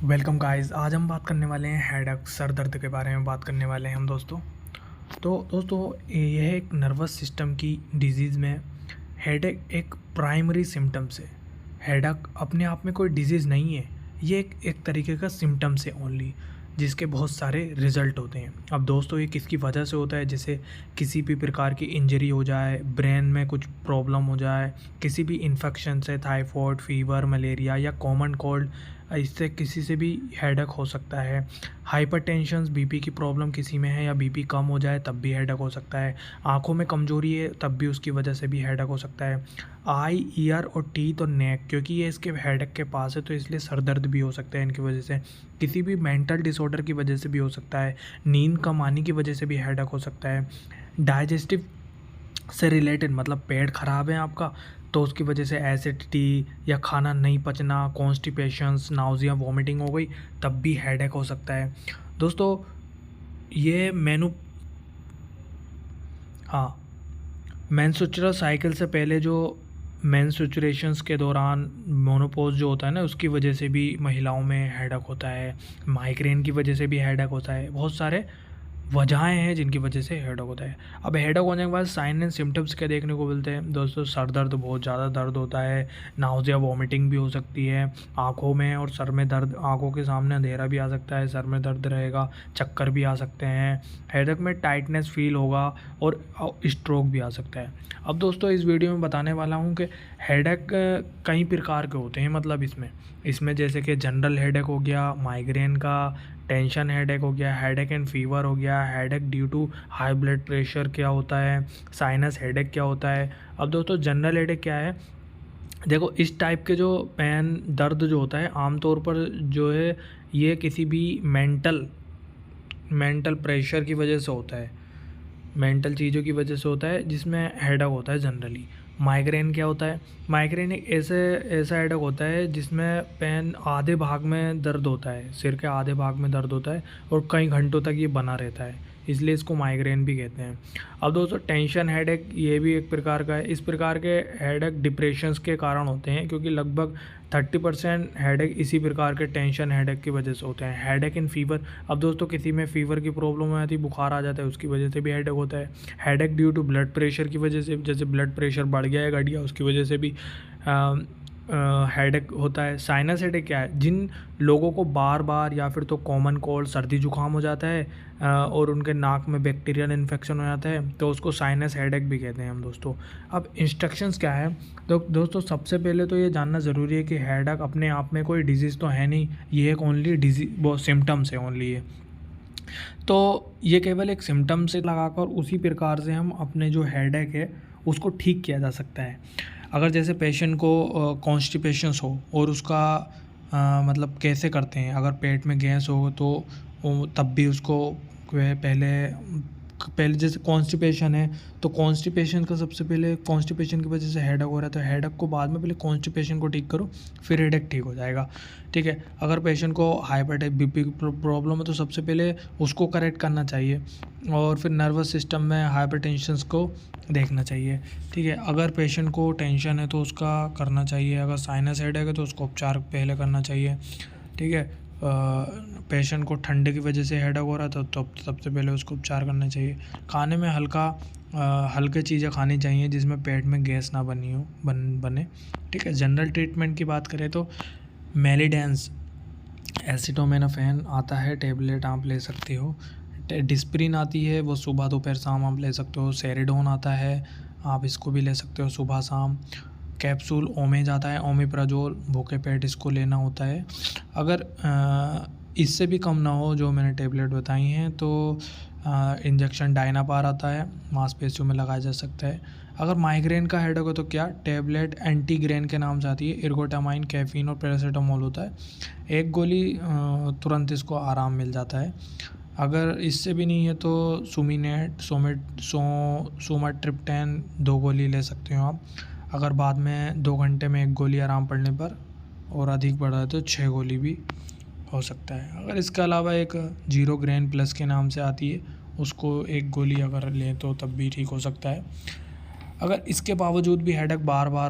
Welcome guys. आज हम बात करने वाले हैं हेडेक सर दर्द के बारे में बात करने वाले हैं हम दोस्तों। तो दोस्तों यह एक नर्वस सिस्टम की डिजीज़ में हेडेक एक प्राइमरी सिम्टम्स है। हेडेक अपने आप में कोई डिजीज़ नहीं है, ये एक तरीके का सिम्टम्स है ओनली, जिसके बहुत सारे रिजल्ट होते हैं। अब दोस्तों ये किसकी वजह से होता है? जैसे किसी भी प्रकार की इंजरी हो जाए, ब्रेन में कुछ प्रॉब्लम हो जाए, किसी भी इन्फेक्शन से, टाइफॉइड, फीवर, मलेरिया या कॉमन कोल्ड, इससे किसी से भी हेडेक हो सकता है। हाइपरटेंशन, बीपी की प्रॉब्लम किसी में है या बीपी कम हो जाए तब भी हेडेक हो सकता है। आँखों में कमजोरी है तब भी उसकी वजह से भी हेडेक हो सकता है। आई, ईयर और टीथ और नेक, क्योंकि ये इसके हेडेक के पास है तो इसलिए सर दर्द भी हो सकता है इनकी वजह से। किसी भी मेंटल डिसऑर्डर की वजह से भी हो सकता है। नींद कम आने की वजह से भी हेडेक हो सकता है। डाइजेस्टिव से रिलेटेड, मतलब पेट ख़राब है आपका तो उसकी वजह से एसिडिटी या खाना नहीं पचना, कॉन्स्टिपेशंस, नाउजिया, वॉमिटिंग हो गई तब भी हेडेक हो सकता है दोस्तों। ये हाँ, मेंस्ट्रुअल साइकिल से पहले जो मेंस्ट्रुएशंस के दौरान मोनोपॉज जो होता है ना, उसकी वजह से भी महिलाओं में हेडेक होता है। माइग्रेन की वजह से भी हेडेक होता है। बहुत सारे वजहें हैं जिनकी वजह से हेडेक होता है। अब हेडेक होने के बाद साइन एंड सिम्टम्स क्या देखने को मिलते हैं दोस्तों? सर दर्द, बहुत ज़्यादा दर्द होता है। नाउजिया, वॉमिटिंग भी हो सकती है। आँखों में और सर में दर्द, आँखों के सामने अंधेरा भी आ सकता है, सर में दर्द रहेगा, चक्कर भी आ सकते हैं। हेडेक में टाइटनेस फील होगा और स्ट्रोक भी आ सकता है। अब दोस्तों इस वीडियो में बताने वाला हूँ कि हेडेक कई प्रकार के होते हैं। मतलब इसमें जैसे कि जनरल हेडेक हो गया, माइग्रेन का, टेंशन हेडेक हो गया, हेडेक एंड फीवर हो गया, headache due to high blood pressure क्या होता है, साइनस हेडेक क्या होता है। अब दोस्तों जनरल हेडेक क्या है? देखो, इस टाइप के जो पेन दर्द जो होता है आमतौर पर जो है ये किसी भी मेंटल प्रेशर की वजह से होता है, मेंटल चीज़ों की वजह से होता है, जिसमें हेडेक होता है जनरली। माइग्रेन क्या होता है? माइग्रेन एक ऐसा हेडेक होता है जिसमें पेन आधे भाग में दर्द होता है, सिर के आधे भाग में दर्द होता है और कई घंटों तक ये बना रहता है, इसलिए इसको माइग्रेन भी कहते हैं। अब दोस्तों टेंशन हेडेक, ये भी एक प्रकार का है। इस प्रकार के हेडेक डिप्रेशंस के कारण होते हैं, क्योंकि लगभग 30% हेडेक इसी प्रकार के टेंशन हेडेक की वजह से होते हैं। हेडेक इन फीवर, अब दोस्तों किसी में फीवर की प्रॉब्लम हो जाती है, बुखार आ जाता है, उसकी वजह से भी हेडेक होता है। Headache due to blood pressure की वजह से, जैसे ब्लड प्रेशर बढ़ गया है, घट गया, उसकी वजह से भी हेडेक होता है। साइनस हेडेक क्या है? जिन लोगों को बार बार या फिर तो कॉमन कोल्ड, सर्दी जुकाम हो जाता है और उनके नाक में बैक्टीरियल इन्फेक्शन हो जाता है तो उसको साइनस हेडेक भी कहते हैं हम दोस्तों। अब इंस्ट्रक्शंस क्या है? तो दोस्तों सबसे पहले तो ये जानना ज़रूरी है कि हेडेक अपने आप में कोई डिजीज़ तो है नहीं, ये एक ओनली डिजीज, वो सिम्टम्स है ओनली ये। तो ये केवल एक सिम्टम से लगाकर उसी प्रकार से हम अपने जो हेडेक है उसको ठीक किया जा सकता है। अगर जैसे पेशेंट को कॉन्स्टिपेशंस हो और उसका मतलब कैसे करते हैं, अगर पेट में गैस हो तो तब भी उसको पहले पहले जैसे कॉन्स्टिपेशन है तो कॉन्स्टिपेशन का सबसे पहले, कॉन्स्टिपेशन की वजह से हेडेक हो रहा है तो हेडेक को बाद में पहले कॉन्स्टिपेशन को ठीक करो, फिर हेडेक ठीक हो जाएगा। ठीक है। अगर पेशेंट को हाइपर बीपी की प्रॉब्लम है तो सबसे पहले उसको करेक्ट करना चाहिए और फिर नर्वस सिस्टम में हाइपरटेंशन को देखना चाहिए। ठीक है। अगर पेशेंट को टेंशन है तो उसका करना चाहिए, अगर साइनस हेडेक है तो उसको उपचार पहले करना चाहिए। ठीक है। पेशेंट को ठंडे की वजह से हेडेक हो रहा था तो सबसे पहले उसको उपचार करना चाहिए। खाने में हल्के चीज़ें खानी चाहिए जिसमें पेट में गैस ना बने। ठीक है। जनरल ट्रीटमेंट की बात करें तो मेलिडेंस, एसिटामिनोफेन आता है, टेबलेट आप ले सकते हो। डिस्प्रिन आती है, वो सुबह दोपहर शाम आप ले सकते हो। सेरिडोन आता है, आप इसको भी ले सकते हो सुबह शाम। कैप्सूल ओमेज आता है, ओमेप्राजोल, भूखे पेट इसको लेना होता है। अगर इससे भी कम ना हो जो मैंने टेबलेट बताई हैं तो इंजेक्शन डायनापार आता है, मांसपेशियों में लगाया जा सकता है। अगर माइग्रेन का हेडेक हो तो क्या टेबलेट एंटीग्रेन के नाम से आती है, इर्गोटामाइन, कैफीन और पैरासीटामोल होता है। एक गोली तुरंत इसको आराम मिल जाता है। अगर इससे भी नहीं है तो सुमिनेट, सोमाट्रिप्टेन 2 गोली ले सकते हो आप। अगर बाद में 2 घंटे में 1 गोली आराम पड़ने पर और अधिक बढ़ा है तो 6 गोली भी हो सकता है। अगर इसके अलावा एक जीरो ग्रेन प्लस के नाम से आती है, उसको 1 गोली अगर लें तो तब भी ठीक हो सकता है। अगर इसके बावजूद भी हेडेक बार बार